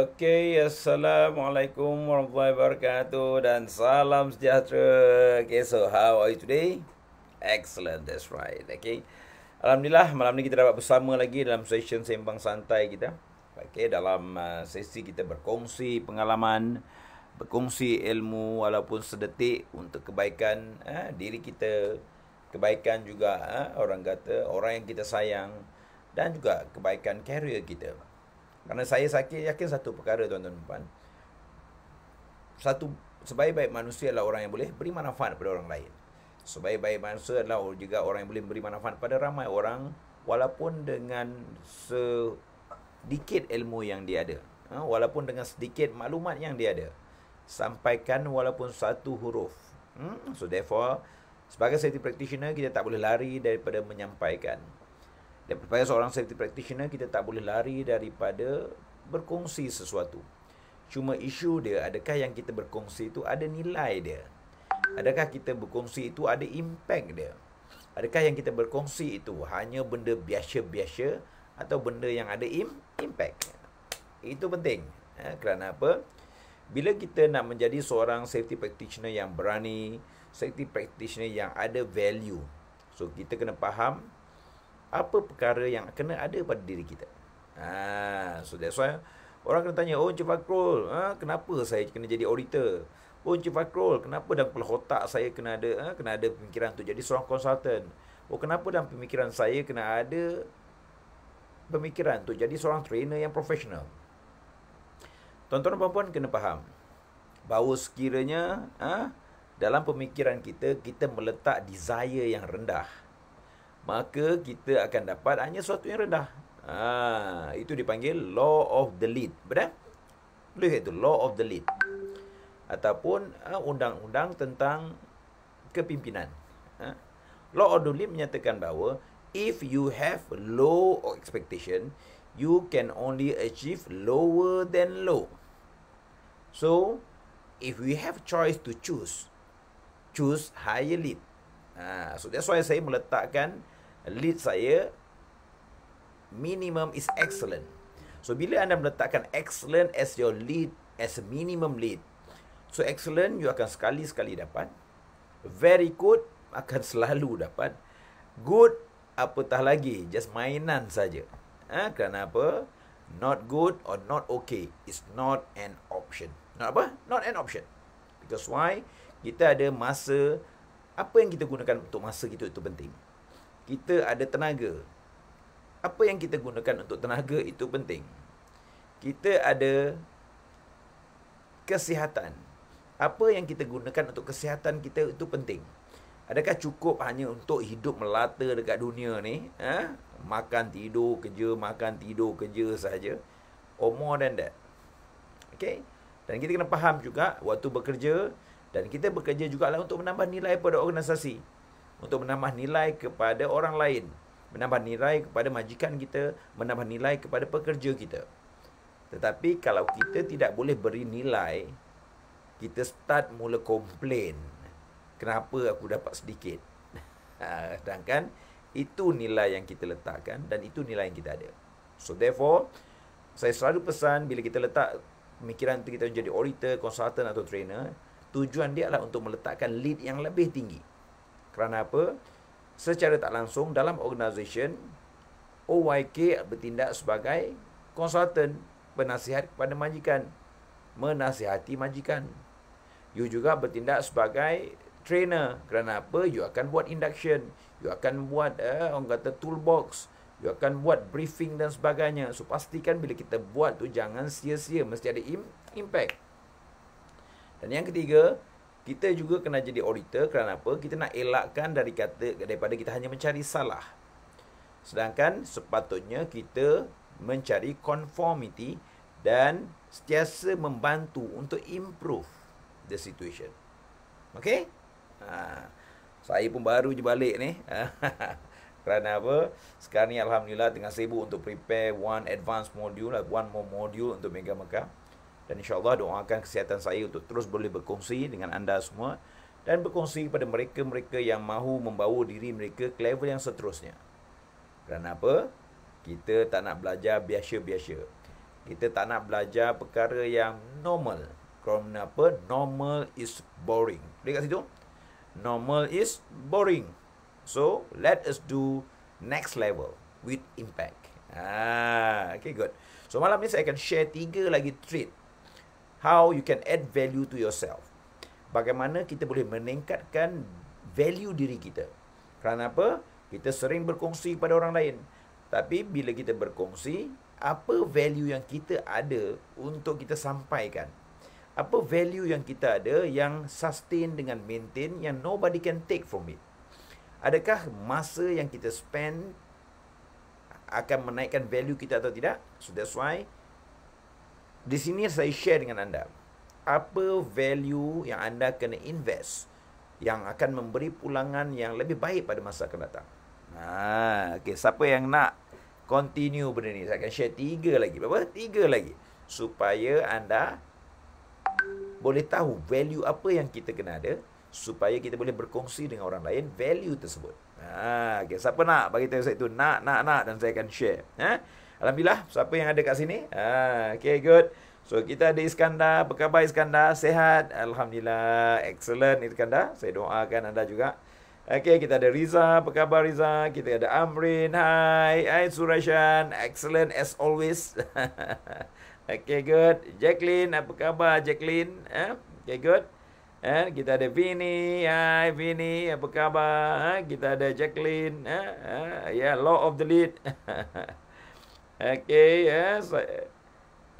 Okey, Assalamualaikum warahmatullahi wabarakatuh dan salam sejahtera. Okay, so how are you today? Excellent, that's right. Okay. Alhamdulillah, malam ni kita dapat bersama lagi dalam session sembang santai kita. Okay, dalam sesi kita berkongsi pengalaman, berkongsi ilmu walaupun sedetik untuk kebaikan diri kita, kebaikan juga orang kata, orang yang kita sayang dan juga kebaikan karier kita. Kerana saya yakin satu perkara tuan-tuan dan puan. Sebaik-baik manusia adalah orang yang boleh beri manfaat kepada orang lain. Sebaik-baik manusia adalah juga orang yang boleh beri manfaat pada ramai orang walaupun dengan sedikit ilmu yang dia ada. Walaupun dengan sedikit maklumat yang dia ada. Sampaikan walaupun satu huruf. So therefore, sebagai safety practitioner kita tak boleh lari daripada menyampaikan. Dan sebagai seorang safety practitioner, kita tak boleh lari daripada berkongsi sesuatu. Cuma isu dia, adakah yang kita berkongsi itu ada nilai dia? Adakah kita berkongsi itu ada impact dia? Adakah yang kita berkongsi itu hanya benda biasa-biasa atau benda yang ada impact? Itu penting. Kerana apa? Bila kita nak menjadi seorang safety practitioner yang berani, safety practitioner yang ada value, so kita kena faham apa perkara yang kena ada pada diri kita. So that's why orang kena tanya, oh Encik Fakrul, kenapa saya kena jadi auditor? Oh Encik Fakrul, kenapa dalam kepala otak saya kena ada pemikiran untuk jadi seorang konsultan? Oh kenapa dalam pemikiran saya kena ada pemikiran untuk jadi seorang trainer yang profesional? Tuan-tuan dan puan-puan kena faham bahawa sekiranya dalam pemikiran kita meletak desire yang rendah, maka kita akan dapat hanya sesuatu yang rendah. Itu dipanggil law of the lead. Betul? Lihat itu, law of the lead. Ataupun undang-undang tentang kepimpinan. Law of the lead menyatakan bahawa if you have low expectation, you can only achieve lower than low. So, if we have choice to choose higher lead. So that's why saya meletakkan lead saya minimum is excellent. So bila anda meletakkan excellent as your lead, as a minimum lead, so excellent you akan sekali-sekali dapat, very good akan selalu dapat, good apatah lagi just mainan saja. Kerana apa? Not good or not okay is not an option. Not apa? Not an option. Because why? Kita ada masa. Apa yang kita gunakan untuk masa kita itu penting. Kita ada tenaga. Apa yang kita gunakan untuk tenaga itu penting. Kita ada kesihatan. Apa yang kita gunakan untuk kesihatan kita itu penting. Adakah cukup hanya untuk hidup melata dekat dunia ni? Makan, tidur, kerja, makan, tidur, kerja saja? Or more than that? Okay? Dan kita kena faham juga waktu bekerja. Dan kita bekerja juga lah untuk menambah nilai pada organisasi. Untuk menambah nilai kepada orang lain. Menambah nilai kepada majikan kita. Menambah nilai kepada pekerja kita. Tetapi kalau kita tidak boleh beri nilai, kita start mula komplain. Kenapa aku dapat sedikit? Sedangkan itu nilai yang kita letakkan dan itu nilai yang kita ada. So therefore, saya selalu pesan bila kita letak pemikiran kita menjadi auditor, konsultan atau trainer, tujuan dia adalah untuk meletakkan lead yang lebih tinggi. Kerana apa? Secara tak langsung dalam organisasi, OYK bertindak sebagai konsultan, penasihat kepada majikan, menasihati majikan. You juga bertindak sebagai trainer. Kerana apa? You akan buat induction, you akan buat orang kata toolbox, you akan buat briefing dan sebagainya. So pastikan bila kita buat tu jangan sia-sia, mesti ada impact. Dan yang ketiga, kita juga kena jadi auditor. Kerana apa? Kita nak elakkan daripada kita hanya mencari salah. Sedangkan sepatutnya kita mencari conformity dan sentiasa membantu untuk improve the situation. Okay? Saya pun baru je balik ni. Kerana apa? Sekarang ni Alhamdulillah tengah sibuk untuk prepare one advanced module, one more module untuk Mega Mekah. Dan insyaAllah doakan kesihatan saya untuk terus boleh berkongsi dengan anda semua. Dan berkongsi kepada mereka-mereka yang mahu membawa diri mereka ke level yang seterusnya. Kerana apa? Kita tak nak belajar biasa-biasa. Kita tak nak belajar perkara yang normal. Kenapa? Normal is boring. Lihat kat situ. Normal is boring. So, let us do next level with impact. Okay, good. So, malam ni saya akan share 3 lagi trait. How you can add value to yourself. Bagaimana kita boleh meningkatkan value diri kita. Kerana apa? Kita sering berkongsi kepada orang lain. Tapi bila kita berkongsi, apa value yang kita ada untuk kita sampaikan? Apa value yang kita ada yang sustain dengan maintain, yang nobody can take from it? Adakah masa yang kita spend akan menaikkan value kita atau tidak? So that's why di sini saya share dengan anda apa value yang anda kena invest yang akan memberi pulangan yang lebih baik pada masa akan datang. Okay, siapa yang nak continue benda ni? Saya akan share 3 lagi. Berapa? 3 lagi. Supaya anda boleh tahu value apa yang kita kena ada, supaya kita boleh berkongsi dengan orang lain value tersebut. Okay, siapa nak bagi tahu saya tu? Nak dan saya akan share. Alhamdulillah, siapa yang ada kat sini? Okay, good. So, kita ada Iskandar. Apa khabar Iskandar? Sehat? Alhamdulillah. Excellent Iskandar. Saya doakan anda juga. Okay, kita ada Riza. Apa khabar Riza? Kita ada Amrin. Hai Surashan. Excellent as always. Okay, good. Jacqueline. Apa khabar Jacqueline? Okay, good. Kita ada Vini. Hai Vini. Apa khabar? Kita ada Jacqueline. Law of the lead. Okay, yes.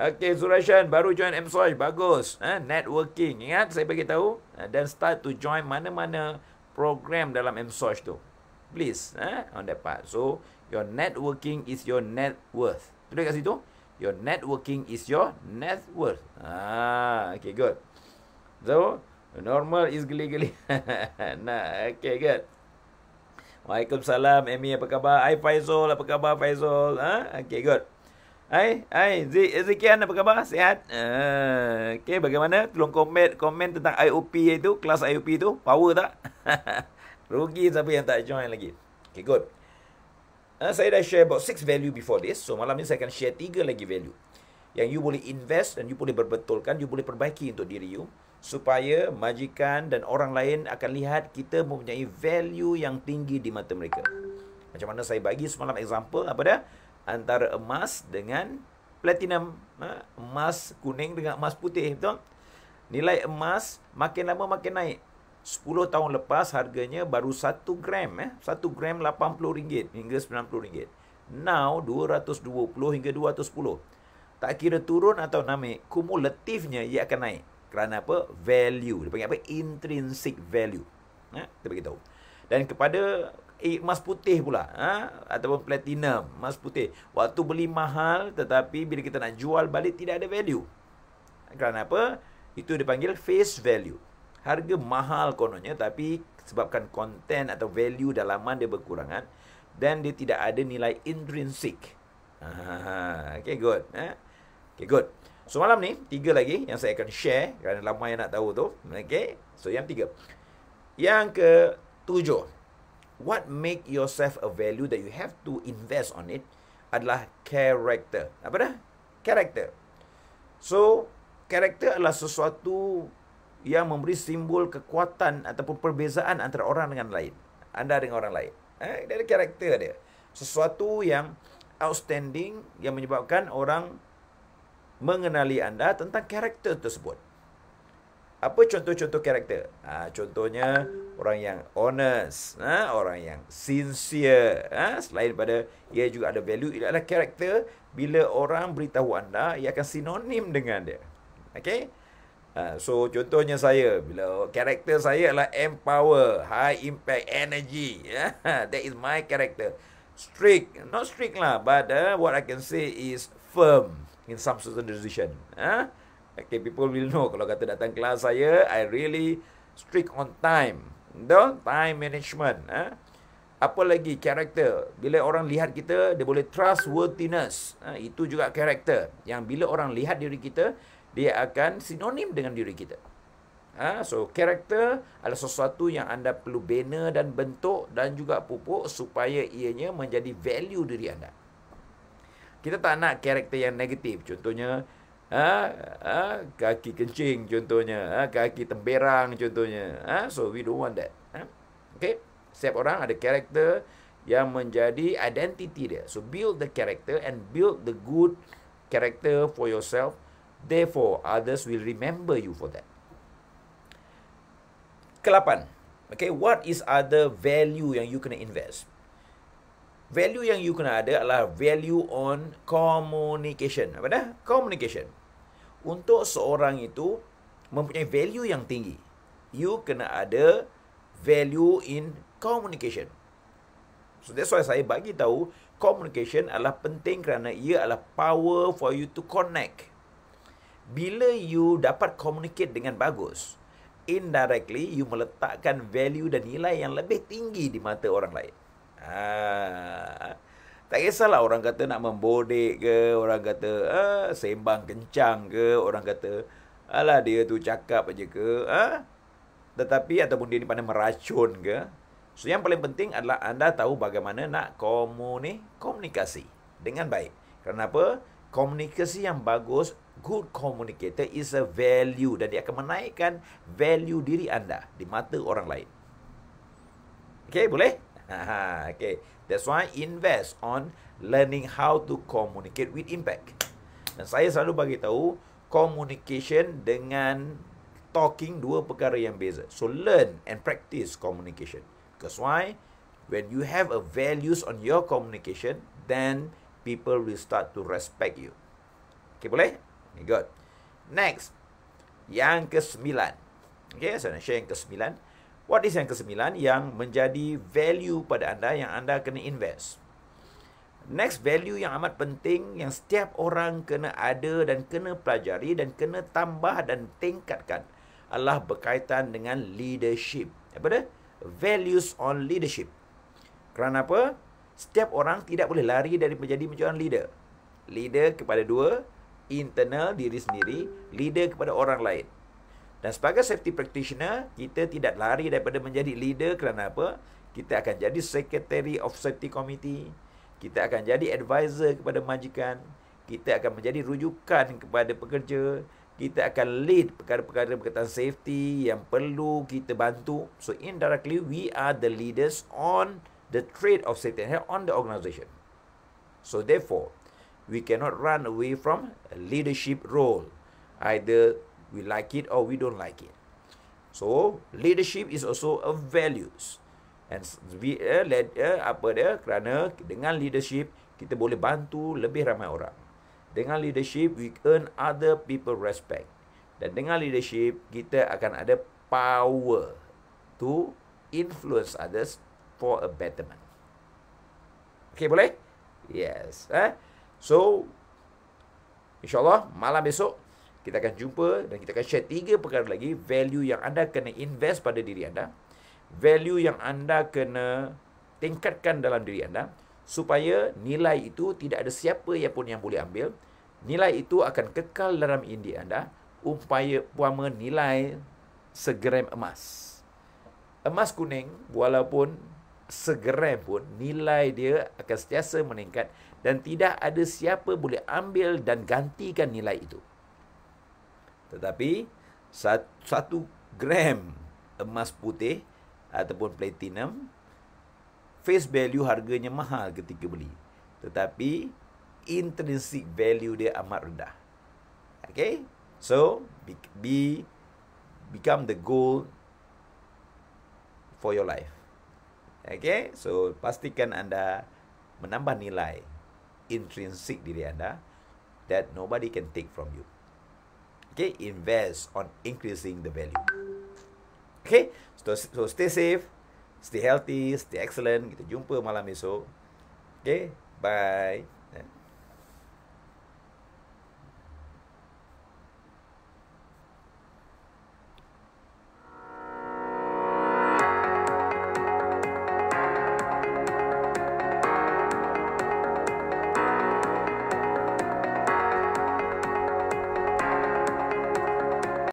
Okay, Surashan baru join MSOJ. Bagus. Networking. Ingat saya bagi tahu. Dan start to join mana-mana program dalam MSOJ tu. Please, on that part. So, your networking is your net worth. Tulis kat situ. Your networking is your net worth. Okay, good. So, normal is geli-geli. Nah, okay, good. Waalaikumsalam, Amy, apa khabar? Hai Faizul, apa khabar Faizul? Okay, good. Hai Zikian, apa khabar? Sihat? Okay, bagaimana? Tolong komen tentang IOP itu, kelas IOP itu. Power tak? Rugi siapa yang tak join lagi. Okay, good. Saya dah share about 6 value before this. So, malam ni saya akan share 3 lagi value yang you boleh invest dan you boleh berbetulkan, you boleh perbaiki untuk diri you, supaya majikan dan orang lain akan lihat kita mempunyai value yang tinggi di mata mereka. Macam mana saya bagi semalam example, apa dah? Antara emas dengan platinum. Emas kuning dengan emas putih, betul? Nilai emas makin lama makin naik. 10 tahun lepas harganya baru 1 gram. 1 gram RM80 hingga RM90. Now 220 hingga 210. Tak kira turun atau naik, kumulatifnya ia akan naik. Kerana apa? Value. Dia panggil apa? Intrinsic value. Kita beritahu. Dan kepada emas putih pula, ataupun platinum, emas putih, waktu beli mahal, tetapi bila kita nak jual balik tidak ada value. Kerana apa? Itu dipanggil face value. Harga mahal kononnya, tapi sebabkan konten atau value dalaman dia berkurangan, dan dia tidak ada nilai intrinsik. Okay, good. Okay, good. So, malam ni, 3 lagi yang saya akan share, kerana lama yang nak tahu tu. Okay, so yang 3. Yang ke-7. What make yourself a value that you have to invest on it adalah character. Apa dah? Character. So, character adalah sesuatu yang memberi simbol kekuatan ataupun perbezaan antara orang dengan lain. Anda dengan orang lain. Dia ada karakter dia. Sesuatu yang outstanding yang menyebabkan orang mengenali anda tentang karakter tersebut. Apa contoh-contoh karakter? Contohnya orang yang honest, orang yang sincere. Selain daripada ia juga ada value, ia adalah karakter. Bila orang beritahu anda, ia akan sinonim dengan dia. Okay? So, contohnya saya, bila karakter saya adalah empower, high impact, energy. That is my character. Strict. Not strict lah, but what I can say is firm in some certain decision. Okay, people will know kalau kata datang kelas saya, I really strict on time. Time management. Apa lagi karakter? Bila orang lihat kita, dia boleh trustworthiness. Itu juga karakter. Yang bila orang lihat diri kita, dia akan sinonim dengan diri kita. So, karakter adalah sesuatu yang anda perlu bina dan bentuk dan juga pupuk supaya ianya menjadi value diri anda. Kita tak nak karakter yang negatif. Contohnya, kaki kencing contohnya, kaki temberang contohnya. So we don't want that. Okay? Setiap orang ada karakter yang menjadi identity dia. So build the character and build the good character for yourself. Therefore, others will remember you for that. Ke-8. Okay, what is other value yang you kena invest? Value yang you kena ada adalah value on communication. Apa dah? Communication. Untuk seorang itu mempunyai value yang tinggi, you kena ada value in communication. So that's why saya bagi tahu communication adalah penting kerana ia adalah power for you to connect. Bila you dapat communicate dengan bagus, indirectly you meletakkan value dan nilai yang lebih tinggi di mata orang lain. Tak kisahlah orang kata nak membodek ke, orang kata sembang kencang ke, orang kata alah dia tu cakap aja ke, tetapi ataupun dia ni pandai meracun ke. So yang paling penting adalah anda tahu bagaimana nak komunikasi dengan baik. Kenapa? Komunikasi yang bagus, good communicator is a value dan dia akan menaikkan value diri anda di mata orang lain. Okay, boleh? Okay. That's why invest on learning how to communicate with impact. Dan saya selalu bagi tahu communication dengan talking dua perkara yang beza. So learn and practice communication. Because why? When you have a values on your communication, then people will start to respect you. Okay, boleh? Okay, good. Next, yang ke-9. Okay, saya nak share yang ke-9. What is yang ke-9 yang menjadi value pada anda yang anda kena invest? Next value yang amat penting yang setiap orang kena ada dan kena pelajari dan kena tambah dan tingkatkan adalah berkaitan dengan leadership. Apa dia? Values on leadership. Kerana apa? Setiap orang tidak boleh lari dari menjadi seorang leader. Leader kepada dua, internal diri sendiri, leader kepada orang lain. Dan sebagai safety practitioner, kita tidak lari daripada menjadi leader kerana apa? Kita akan jadi secretary of safety committee, kita akan jadi advisor kepada majikan, kita akan menjadi rujukan kepada pekerja, kita akan lead perkara-perkara berkaitan safety yang perlu kita bantu. So indirectly, we are the leaders on the trade of safety and health on the organisation. So therefore, we cannot run away from a leadership role. Either we like it or we don't like it. So leadership is also a values. And we kerana dengan leadership kita boleh bantu lebih ramai orang. Dengan leadership we earn other people respect. Dan dengan leadership kita akan ada power to influence others for a betterment. Okay, boleh? Yes. So InsyaAllah malam besok kita akan jumpa dan kita akan share 3 perkara lagi value yang anda kena invest pada diri anda, value yang anda kena tingkatkan dalam diri anda supaya nilai itu tidak ada siapa yang pun yang boleh ambil. Nilai itu akan kekal dalam diri anda umpama nilai segram emas. Emas kuning walaupun segram pun nilai dia akan sentiasa meningkat dan tidak ada siapa boleh ambil dan gantikan nilai itu. Tetapi 1 gram emas putih ataupun platinum face value harganya mahal ketika beli, tetapi intrinsic value dia amat rendah. Okay, so become the goal for your life. Okay, so pastikan anda menambah nilai intrinsic diri anda that nobody can take from you. Okay, invest on increasing the value. Okay, so stay safe, stay healthy, stay excellent. Kita jumpa malam esok. Okay, bye.